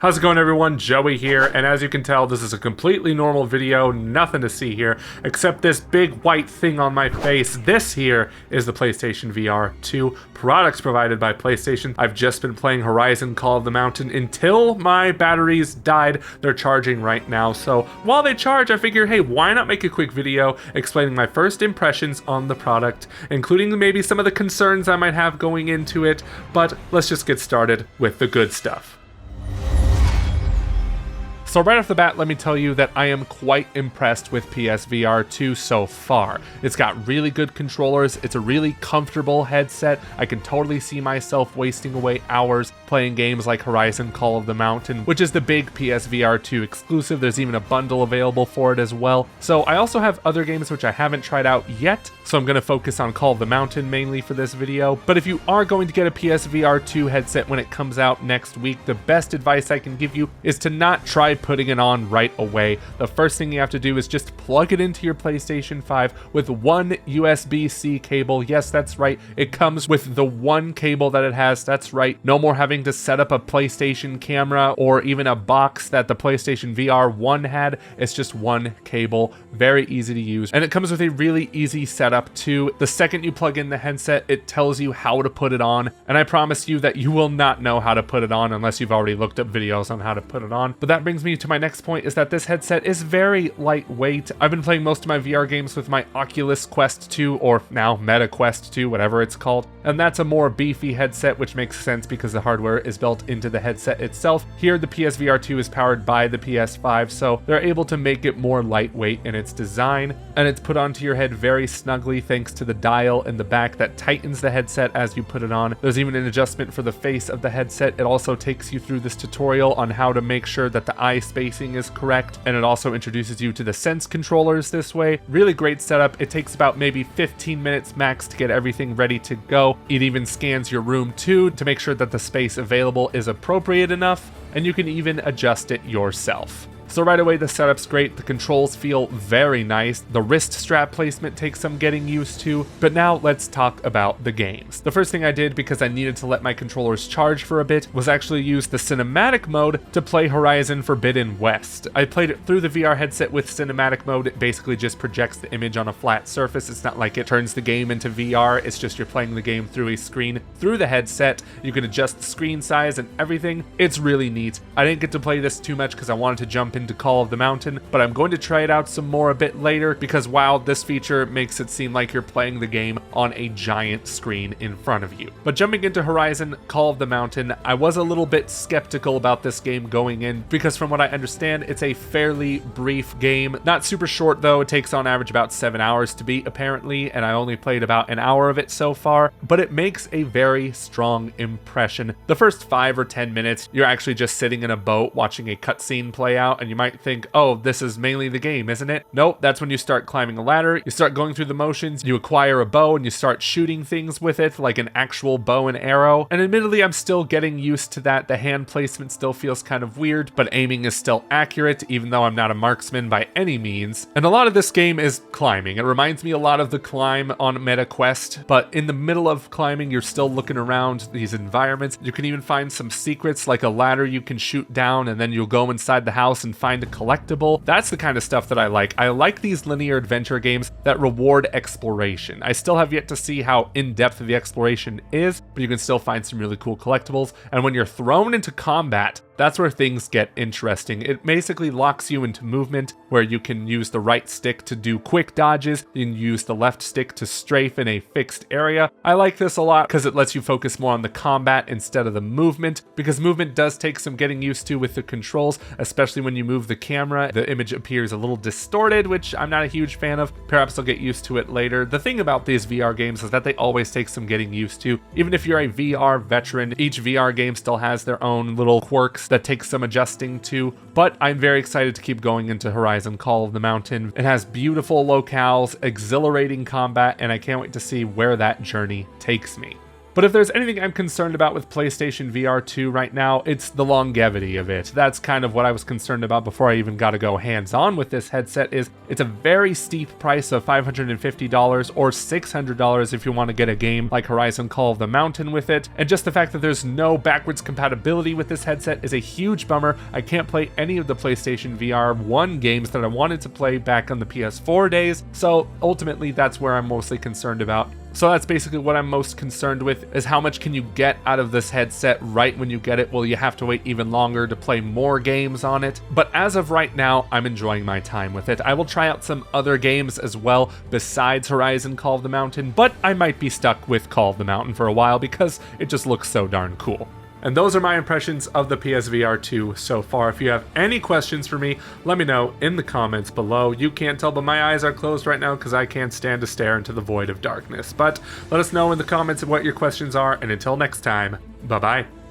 How's it going, everyone? Joey here, and as you can tell, this is a completely normal video, nothing to see here, except this big white thing on my face. This here is the PlayStation VR2, products provided by PlayStation. I've just been playing Horizon Call of the Mountain until my batteries died. They're charging right now, so while they charge, I figure, hey, why not make a quick video explaining my first impressions on the product, including maybe some of the concerns I might have going into it, but let's just get started with the good stuff. So right off the bat, let me tell you that I am quite impressed with PSVR2 so far. It's got really good controllers, it's a really comfortable headset. I can totally see myself wasting away hours playing games like Horizon Call of the Mountain, which is the big PSVR2 exclusive. There's even a bundle available for it as well. So I also have other games which I haven't tried out yet, so I'm going to focus on Call of the Mountain mainly for this video. But if you are going to get a PSVR2 headset when it comes out next week, the best advice I can give you is to not try putting it on right away. The first thing you have to do is just plug it into your PlayStation 5 with one USB-C cable. Yes, that's right. It comes with the one cable that it has. That's right. No more having to set up a PlayStation camera or even a box that the PlayStation VR1 had. It's just one cable. Very easy to use. And it comes with a really easy setup too. The second you plug in the headset, it tells you how to put it on. And I promise you that you will not know how to put it on unless you've already looked up videos on how to put it on. But that brings me to my next point, is that this headset is very lightweight. I've been playing most of my VR games with my Oculus Quest 2, or now Meta Quest 2, whatever it's called, and that's a more beefy headset, which makes sense because the hardware is built into the headset itself. Here, the PSVR2 is powered by the PS5, so they're able to make it more lightweight in its design, and it's put onto your head very snugly thanks to the dial in the back that tightens the headset as you put it on. There's even an adjustment for the face of the headset. It also takes you through this tutorial on how to make sure that the eye spacing is correct, and it also introduces you to the Sense controllers this way. Really great setup. It takes about maybe 15 minutes max to get everything ready to go. It even scans your room too to make sure that the space available is appropriate enough, and you can even adjust it yourself. So right away, the setup's great, the controls feel very nice, the wrist strap placement takes some getting used to, but now let's talk about the games. The first thing I did, because I needed to let my controllers charge for a bit, was actually use the cinematic mode to play Horizon Forbidden West. I played it through the VR headset with cinematic mode. It basically just projects the image on a flat surface. It's not like it turns the game into VR, it's just you're playing the game through a screen through the headset. You can adjust the screen size and everything. It's really neat. I didn't get to play this too much because I wanted to jump into Call of the Mountain, but I'm going to try it out some more a bit later because wow, this feature makes it seem like you're playing the game on a giant screen in front of you. But jumping into Horizon Call of the Mountain, I was a little bit skeptical about this game going in because from what I understand, it's a fairly brief game. Not super short though, it takes on average about 7 hours to beat apparently, and I only played about an hour of it so far, but it makes a very strong impression. The first 5 or 10 minutes, you're actually just sitting in a boat watching a cutscene play out, and you might think, oh, this is mainly the game, isn't it? Nope, that's when you start climbing a ladder, you start going through the motions, you acquire a bow, and you start shooting things with it, like an actual bow and arrow. And admittedly, I'm still getting used to that. The hand placement still feels kind of weird, but aiming is still accurate, even though I'm not a marksman by any means. And a lot of this game is climbing. It reminds me a lot of the climb on Meta Quest, but in the middle of climbing, you're still looking around these environments. You can even find some secrets, like a ladder you can shoot down, and then you'll go inside the house and find a collectible. That's the kind of stuff that I like. I like these linear adventure games that reward exploration. I still have yet to see how in-depth the exploration is, but you can still find some really cool collectibles. And when you're thrown into combat, that's where things get interesting. It basically locks you into movement where you can use the right stick to do quick dodges, you can use the left stick to strafe in a fixed area. I like this a lot because it lets you focus more on the combat instead of the movement, because movement does take some getting used to with the controls, especially when you move the camera. The image appears a little distorted, which I'm not a huge fan of. Perhaps I'll get used to it later. The thing about these VR games is that they always take some getting used to. Even if you're a VR veteran, each VR game still has their own little quirks that takes some adjusting to, but I'm very excited to keep going into Horizon Call of the Mountain. It has beautiful locales, exhilarating combat, and I can't wait to see where that journey takes me. But if there's anything I'm concerned about with PlayStation VR2 right now, it's the longevity of it. That's kind of what I was concerned about before I even got to go hands-on with this headset. Is it's a very steep price of $550 or $600 if you want to get a game like Horizon Call of the Mountain with it. And just the fact that there's no backwards compatibility with this headset is a huge bummer. I can't play any of the PlayStation VR1 games that I wanted to play back on the PS4 days. So ultimately, that's where I'm mostly concerned about. So that's basically what I'm most concerned with, is how much can you get out of this headset right when you get it? Will you have to wait even longer to play more games on it? But as of right now, I'm enjoying my time with it. I will try out some other games as well besides Horizon Call of the Mountain, but I might be stuck with Call of the Mountain for a while because it just looks so darn cool. And those are my impressions of the PSVR 2 so far. If you have any questions for me, let me know in the comments below. You can't tell, but my eyes are closed right now because I can't stand to stare into the void of darkness. But let us know in the comments what your questions are, and until next time, bye-bye.